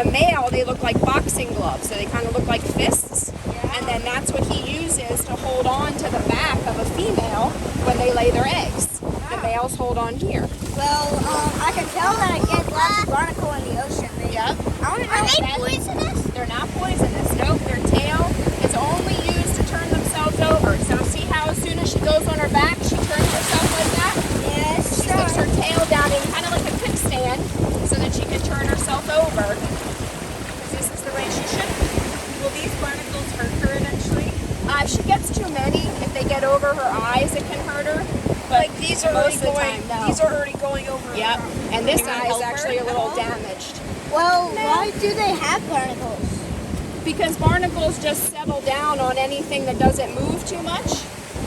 the male, they look like boxing gloves, so they kind of look like fists. Yeah. And then that's what he uses to hold on to the back of a female when they lay their eggs. The males hold on here. Well, I can tell that I get lots of barnacle in the ocean. Yep. Are they poisonous? They're not poisonous. Nope. Their tail is only used to turn themselves over. So see how as soon as she goes on her back, she turns herself like that? Yes. She sticks her tail down in kind of like a kickstand so that she can turn herself over. Because this is the way she should be. Will these barnacles hurt her eventually? If she gets too many, if they get over her eyes, it can hurt her. But like these are already going. No. These are already going over. Yep. And this eye is actually a little damaged. Well, why do they have barnacles? Because barnacles just settle down on anything that doesn't move too much.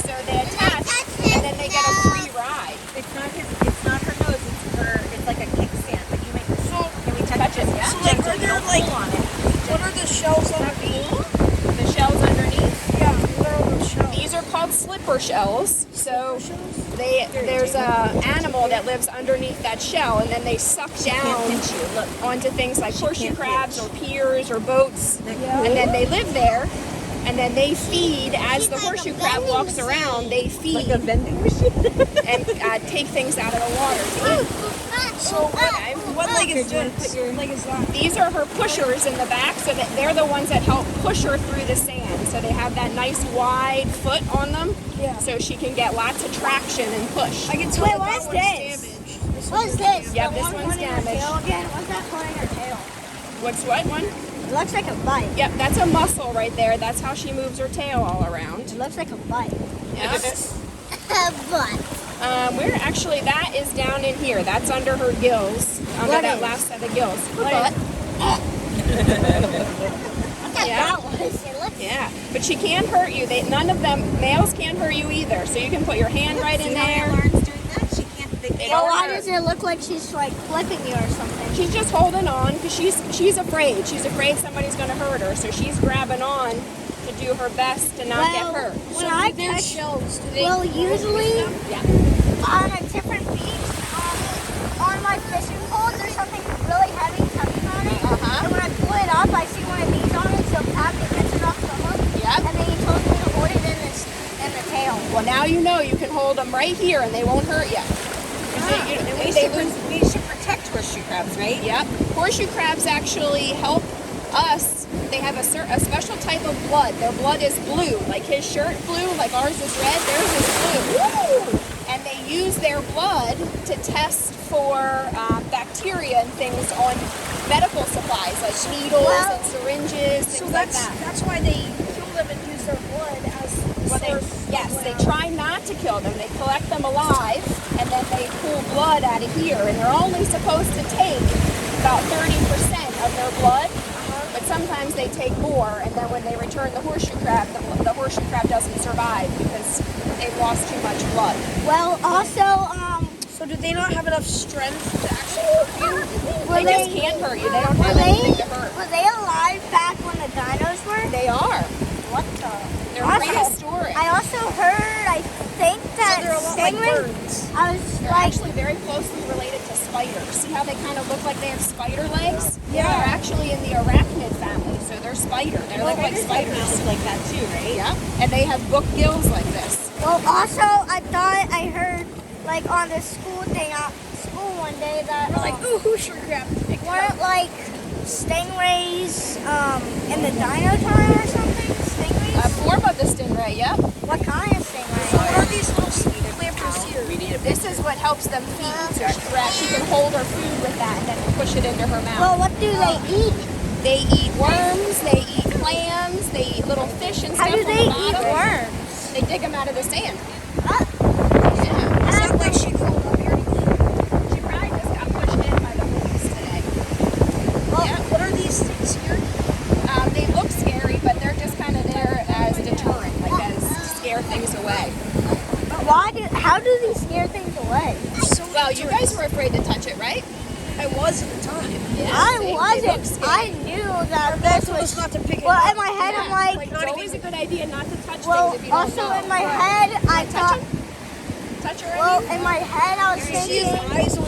So they attach, and then they get a free ride. It's not her nose. It's like a kickstand. But you make it. So can we touch it? Yeah. So like, are there like, what are the shells underneath? The shells underneath? Yeah, what are those shells? These are called slipper shells. So there's a animal that lives underneath that shell, and then they suck down onto things like horseshoe crabs or piers or boats, and then they live there, and then they feed as the horseshoe crab walks around. They feed like a vending machine and take things out of the water to eat. So what leg is this? What leg is that? These are her pushers in the back, so that they're the ones that help push her through the sand. So they have that nice wide foot on them, so she can get lots of traction and push. I can tell Wait, that what is one's this? damaged. What is this? Yep, The this one one's pointing her damaged. tail again? What's that pointing her tail? What's what one? It looks like a bite. Yep, that's a muscle right there. That's how she moves her tail all around. It looks like a bite. Yep. But We're actually, that is down in here. That's under her gills, under What that is? last set of gills. Her What butt. Yeah. that was. It looks. Yeah, but she can hurt you. None of them, males can't hurt you either. So you can put your hand right in there. Lauren's doing that. She can't. They Well, don't why hurt. does it look like she's like flipping you or something? She's just holding on because she's afraid. She's afraid somebody's going to hurt her. So she's grabbing on to do her best to not get hurt. When I catch shells, well, usually Yeah. on a different beach, on my fishing pole, there's something really heavy tugging on it. Uh-huh. And when I pull it up, I see one of these on it, so Pappy gets it off the hook. Yep. And then he told me to hold it in the tail. Well, now you know you can hold them right here and they won't hurt you. we should protect horseshoe crabs, right? Yep. Horseshoe crabs actually help us. They have a special type of blood. Their blood is blue, like his shirt blue, like ours is red. Theirs is blue. Woo! And they use their blood to test for bacteria and things on medical supplies, like needles and syringes, things like that. That's why they kill them and use their blood as source. Yes, they try not to kill them. They collect them alive, and then they pull blood out of here. And they're only supposed to take about 30% of their blood. But sometimes they take more, and then when they return the horseshoe crab, the horseshoe crab doesn't survive because they've lost too much blood. Well, also, So do they not have enough strength to actually hurt you? They just can't hurt you. They don't have anything to hurt. were they alive back when the dinos were? They are. What the? They're Also, prehistoric. I also heard, I think that they're a lot like stingray. birds. I was They're like, actually very closely related to spiders. See how they kind of look like they have spider legs? Yeah. They're actually in the arachnid family, so they're spider. They look like spiders. like that too, right? Yeah, and they have book gills like this. well, also, I thought I heard, like, on the school thing at school one day that, We're like, ooh, horseshoe crab. weren't, like, stingrays, in the dino time or something? A Stingrays? form of the stingray, yep. What kind of stingray? So what are these little clampers here? This is what helps them feed. So she can hold her food with that and then push it into her mouth. Well, what do they eat? They eat worms, they eat clams, they eat little fish and stuff. How do on they the eat bottom. worms? They dig them out of the sand. Ah, Yeah. Is that like she crawled up here? She probably just got pushed in by the police today. Well, Yeah. what are these things here? They look scary, but they're just kind of there as deterrent, like as to scare things away. how do these scare things away? Well, you guys were afraid to touch it, right? I was at the time. Yeah, I see, they look wasn't. scary. I knew that this was. not to pick it Well, up. in my head, I'm like. It's always a good idea not to touch Well, things if you don't also know. in my head, I touch thought. Touch her. Well, in my head, I was You see his thinking. eyes on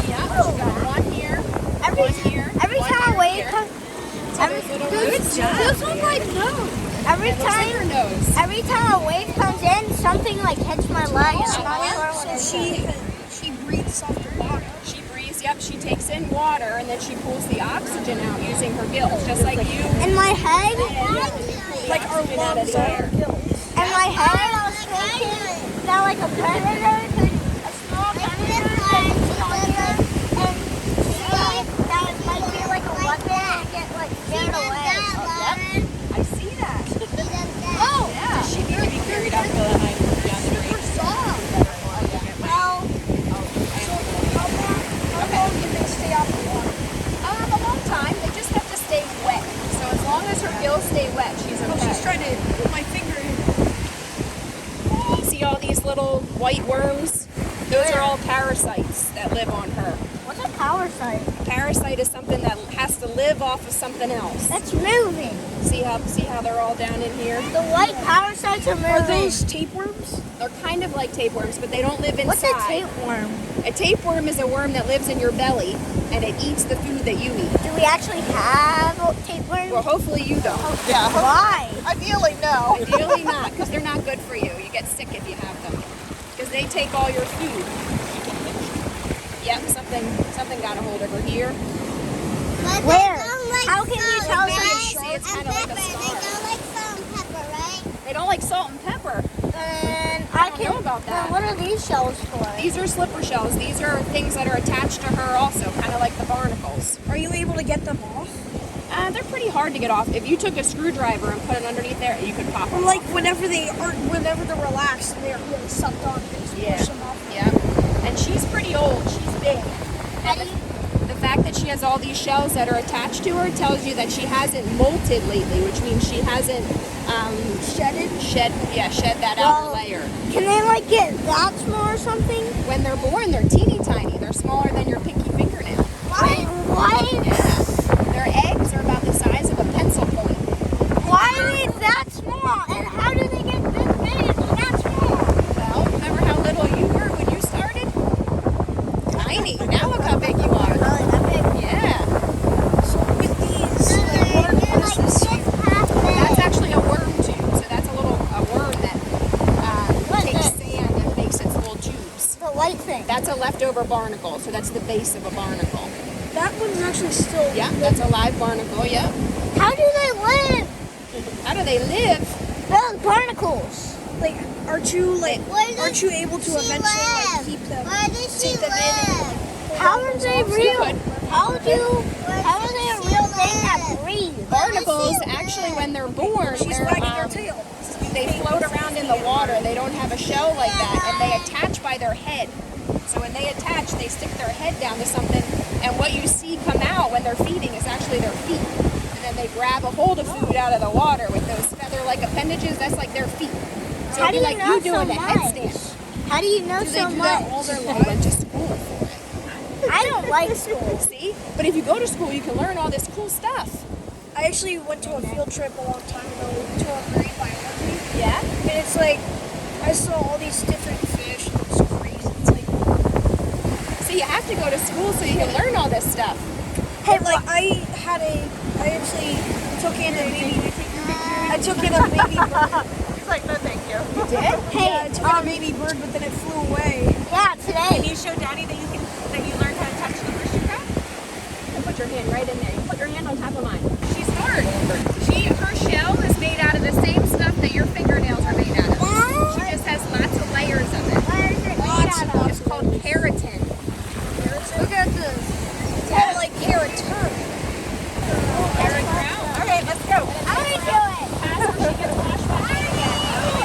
Yeah, she got one here. Every One here, every one time a here, wave here. comes, So there's little roots. This one like nose. every It looks like her time nose. every time a wave comes in, something like hits my leg. And I'm not sure what So it is. she breathes off the water. She breathes, yep, she takes in water and then she pulls the oxygen out using her gills, just like you. In my head, Like our lungs are our gills. in my head, I was thinking that like a predator could, a small predator could kill you and see that it might be like a weapon and get like scared away. I see that. Oh, Yeah. Does she need to be carried up down the street? well, How long can they stay out of the water? A long time. They just have to stay wet. So as long as her gills stay wet, she's Oh, okay. she's trying to put my finger in. See all these little white worms? Those are all parasites that live on her. what's a parasite? A parasite is something that has to live off of something else. That's moving. See how they're all down in here? The white parasites are moving. Are those tapeworms? They're kind of like tapeworms, but they don't live inside. What's a tapeworm? A tapeworm is a worm that lives in your belly and it eats the food that you eat. Do we actually have tapeworms? Well, hopefully you don't. Yeah. Why? Ideally, no. Ideally not, because they're not good for you. You get sick if you have them. Because they take all your food. Yep, something got a hold of her here. Where? How can you tell Maybe us? see, it's kind of like a scar. like salt and pepper, right? They don't like salt and pepper. And I I don't can know about that. Then what are these shells for? These are slipper shells. These are things that are attached to her also, kind of like the barnacles. Are you able to get them off? They're pretty hard to get off. If you took a screwdriver and put it underneath there, you could pop Or them like off. whenever they're relaxed and they're really sucked on, they just Yeah. push them off. Yeah. And she's pretty old. She's big. And the fact that she has all these shells that are attached to her tells you that she hasn't molted lately, which means she hasn't shed that outer Well, layer. Can they like get that small or something? When they're born, they're teeny tiny. They're smaller than your pinky fingernail. What? Their eggs are about the size of a pencil point. Why are they that small? And how do they get this big if they're that small? Well, remember how little you were when you started? Tiny. Now look how big you are. Really, that big? Yeah. So with these, what is this? That's actually a worm tube. So that's a worm that What is takes it? sand and makes its little tubes. The white thing. That's a leftover barnacle. So that's the base of a barnacle. That one's actually still. Yeah, that's a live barnacle. Yeah. How do they live? How do they live? Those barnacles. Like, aren't you able to eventually like keep them? Keep them in. How are they real? Good. How are they a real thing that breathe? Barnacles, actually, when they're born, She's they're, wagging her tail. they float around in the water. They don't have a shell like that, and they attach by their head. So when they attach, they stick their head down to something, and what you see come out when they're feeding is actually their feet. And then they grab a hold of food out of the water with those feather-like appendages. That's like their feet. So How it'd do be you like know you doing so a much? headstand. How do you know Do they so do much? that all their lives? They went to school for it. I don't like school. See? But if you go to school, you can learn all this cool stuff. I actually went to a field trip a long time ago to marine biology, Yeah? and it's like I saw all these different fish. And it was crazy. It's like, So you have to go to school so you can learn all this stuff. hey, like I actually took in a baby. I took in a baby bird. He's like, no, thank you. You did? Yeah, I took in a baby bird, but then it flew away. Yeah, Can today. you show Daddy that you learned how to touch the horseshoe crab? You put your hand right in there. You put your hand on top of mine. She's hard. Her shell is made out of the same stuff that your fingernails are made out of. She just has lots of layers of it. Where is it made out of? It's called keratin. Look at this. Oh, like keratin. Okay, let's go. How do we do it?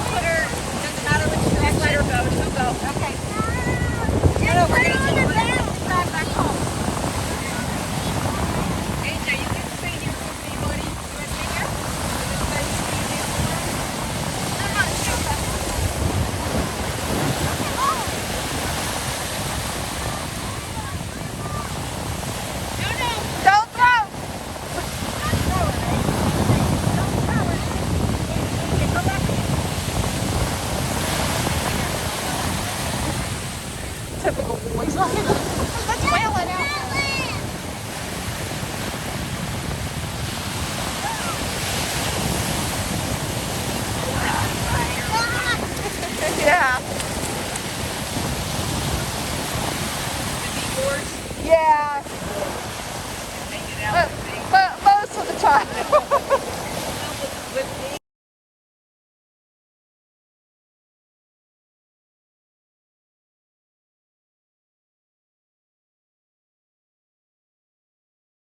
Put her, doesn't matter which Just let her go. She'll go. Okay. Just put it on the ground. Grab back home. AJ, you can stay here with me, buddy. You want to stay here? Don't throw. Typical boys.